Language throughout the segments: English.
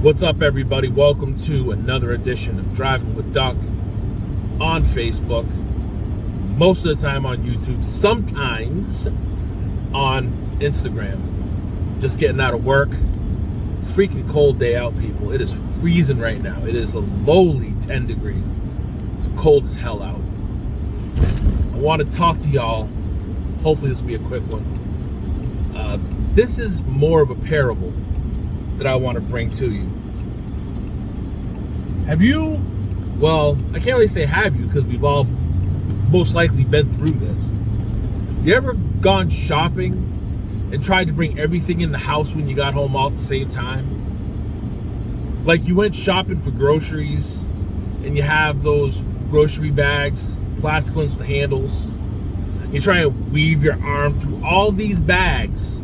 What's up, everybody? Welcome to another edition of Driving with Duck on Facebook. Most of the time on YouTube, sometimes on Instagram. Just getting out of work. It's a freaking cold day out, people. It is freezing right now. It is a lowly 10 degrees. It's cold as hell out. I want to talk to y'all. Hopefully this will be a quick one. This is more of a parable that I want to bring to you. Have you, well, I can't really say have you because we've all most likely been through this. You ever gone shopping and tried to bring everything in the house when you got home all at the same time? Like you went shopping for groceries and you have those grocery bags, plastic ones with the handles. You try and weave your arm through all these bags,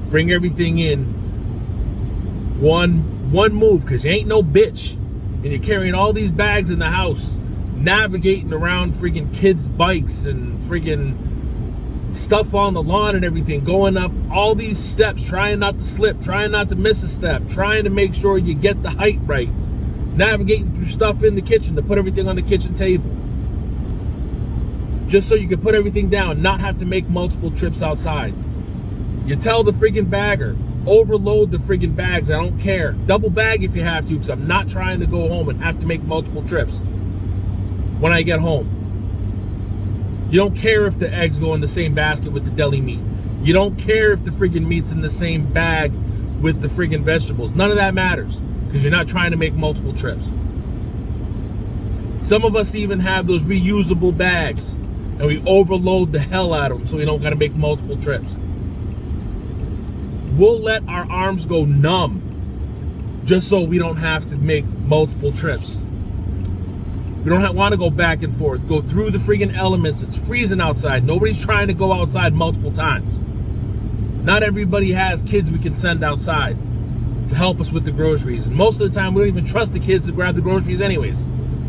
bring everything in one move, because you ain't no bitch, and you're carrying all these bags in the house, navigating around friggin' kids' bikes and friggin' stuff on the lawn and everything, going up all these steps, trying not to slip, trying not to miss a step, trying to make sure you get the height right, navigating through stuff in the kitchen to put everything on the kitchen table, just so you can put everything down, not have to make multiple trips outside. You tell the friggin' bagger, overload the friggin' bags, I don't care. Double bag if you have to, because I'm not trying to go home and have to make multiple trips when I get home. You don't care if the eggs go in the same basket with the deli meat. You don't care if the friggin' meat's in the same bag with the friggin' vegetables. None of that matters, because you're not trying to make multiple trips. Some of us even have those reusable bags, and we overload the hell out of them so we don't gotta make multiple trips. We'll let our arms go numb just so we don't have to make multiple trips. We don't want to go back and forth, go through the friggin' elements. It's freezing outside. Nobody's trying to go outside multiple times. Not everybody has kids we can send outside to help us with the groceries. And most of the time, we don't even trust the kids to grab the groceries anyways,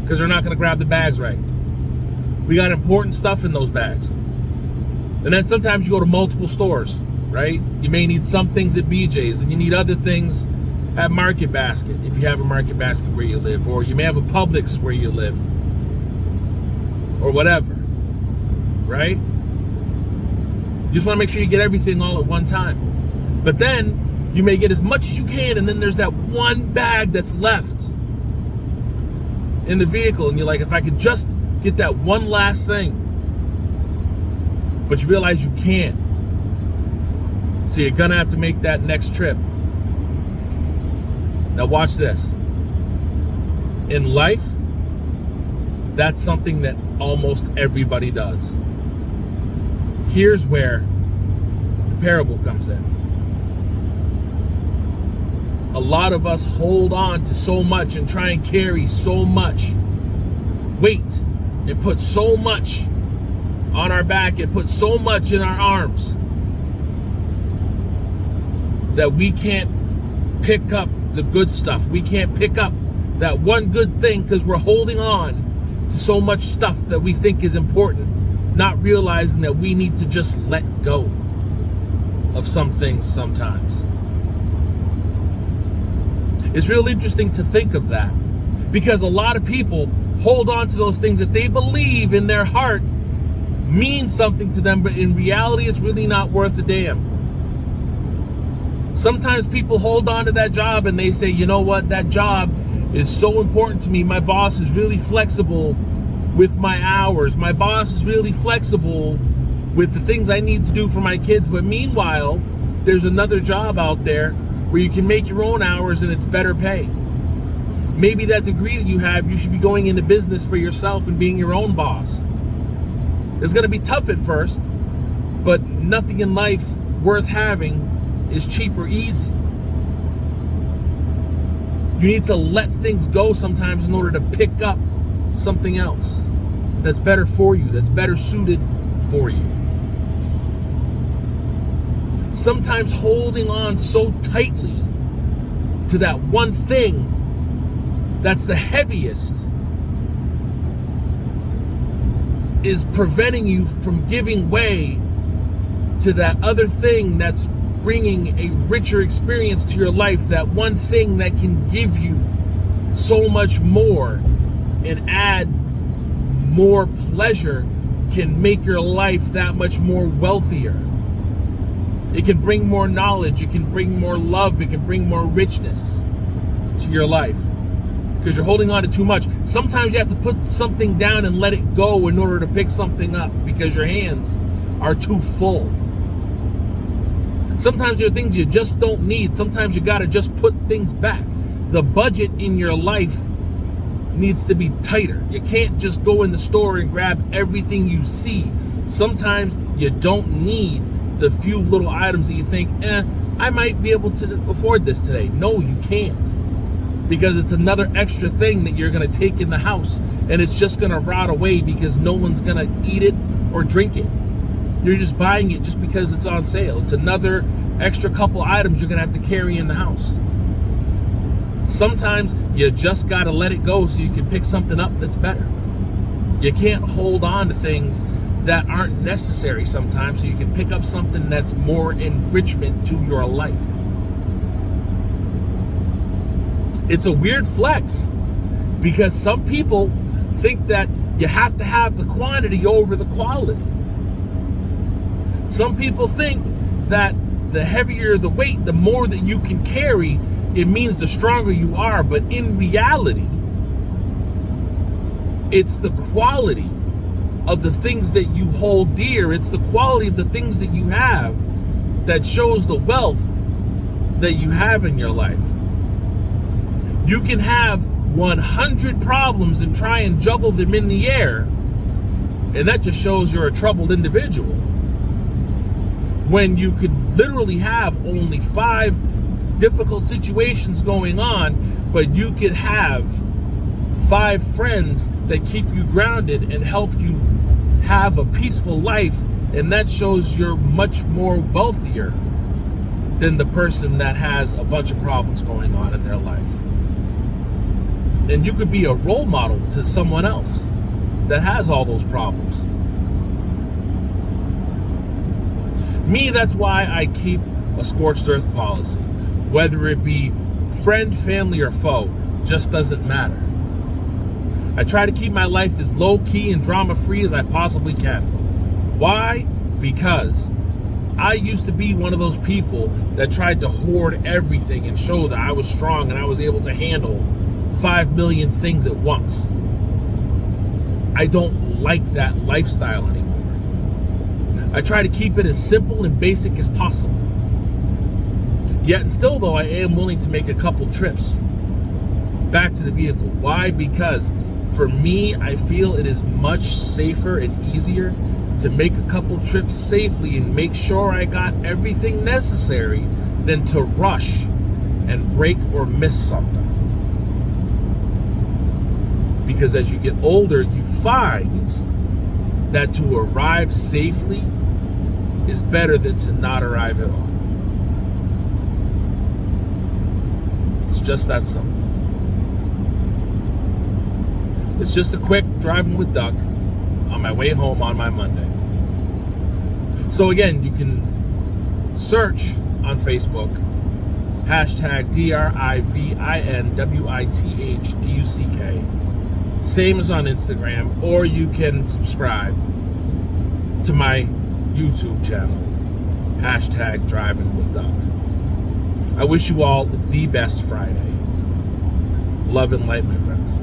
because they're not going to grab the bags right. We got important stuff in those bags. And then sometimes you go to multiple stores, right? You may need some things at BJ's, and you need other things at Market Basket, if you have a Market Basket where you live, or you may have a Publix where you live, or whatever, right? You just want to make sure you get everything all at one time. But then you may get as much as you can, and then there's that one bag that's left in the vehicle, and you're like, if I could just get that one last thing. But you realize you can't. So you're gonna have to make that next trip. Now watch this. In life, that's something that almost everybody does. Here's where the parable comes in. A lot of us hold on to so much and try and carry so much weight and put so much on our back and put so much in our arms that we can't pick up the good stuff. We can't pick up that one good thing because we're holding on to so much stuff that we think is important, not realizing that we need to just let go of some things sometimes. It's real interesting to think of that, because a lot of people hold on to those things that they believe in their heart mean something to them, but in reality it's really not worth a damn. Sometimes people hold on to that job and they say, you know what, that job is so important to me. My boss is really flexible with my hours. My boss is really flexible with the things I need to do for my kids. But meanwhile, there's another job out there where you can make your own hours and it's better pay. Maybe that degree that you have, you should be going into business for yourself and being your own boss. It's going to be tough at first, but nothing in life worth having is cheap or easy. You need to let things go sometimes in order to pick up something else that's better for you, that's better suited for you. Sometimes holding on so tightly to that one thing that's the heaviest is preventing you from giving way to that other thing that's bringing a richer experience to your life, that one thing that can give you so much more and add more pleasure, can make your life that much more wealthier. It can bring more knowledge, it can bring more love, it can bring more richness to your life, because you're holding on to too much. Sometimes you have to put something down and let it go in order to pick something up, because your hands are too full. Sometimes there are things you just don't need. Sometimes you gotta just put things back. The budget in your life needs to be tighter. You can't just go in the store and grab everything you see. Sometimes you don't need the few little items that you think, I might be able to afford this today. No, you can't, because it's another extra thing that you're gonna take in the house, and it's just gonna rot away because no one's gonna eat it or drink it. You're just buying it just because it's on sale. It's another extra couple items you're gonna have to carry in the house. Sometimes you just gotta let it go so you can pick something up that's better. You can't hold on to things that aren't necessary sometimes, so you can pick up something that's more enrichment to your life. It's a weird flex, because some people think that you have to have the quantity over the quality. Some people think that the heavier the weight, the more that you can carry, it means the stronger you are. But in reality, it's the quality of the things that you hold dear. It's the quality of the things that you have that shows the wealth that you have in your life. You can have 100 problems and try and juggle them in the air, and that just shows you're a troubled individual. When you could literally have only 5 difficult situations going on, but you could have 5 friends that keep you grounded and help you have a peaceful life, and that shows you're much more wealthier than the person that has a bunch of problems going on in their life. And you could be a role model to someone else that has all those problems. Me, that's why I keep a scorched earth policy. Whether it be friend, family, or foe, just doesn't matter. I try to keep my life as low-key and drama-free as I possibly can. Why? Because I used to be one of those people that tried to hoard everything and show that I was strong and I was able to handle 5 million things at once. I don't like that lifestyle anymore. I try to keep it as simple and basic as possible. Yet and still, though, I am willing to make a couple trips back to the vehicle. Why? Because for me, I feel it is much safer and easier to make a couple trips safely and make sure I got everything necessary than to rush and break or miss something. Because as you get older, you find that to arrive safely is better than to not arrive at all. It's just that simple. It's just a quick driving with Duck on my way home on my Monday. So again, you can search on Facebook hashtag DRIVINWITHDUCK. Same as on Instagram, or you can subscribe to my YouTube channel, hashtag Driving with Doug. I wish you all the best Friday. Love and light, my friends.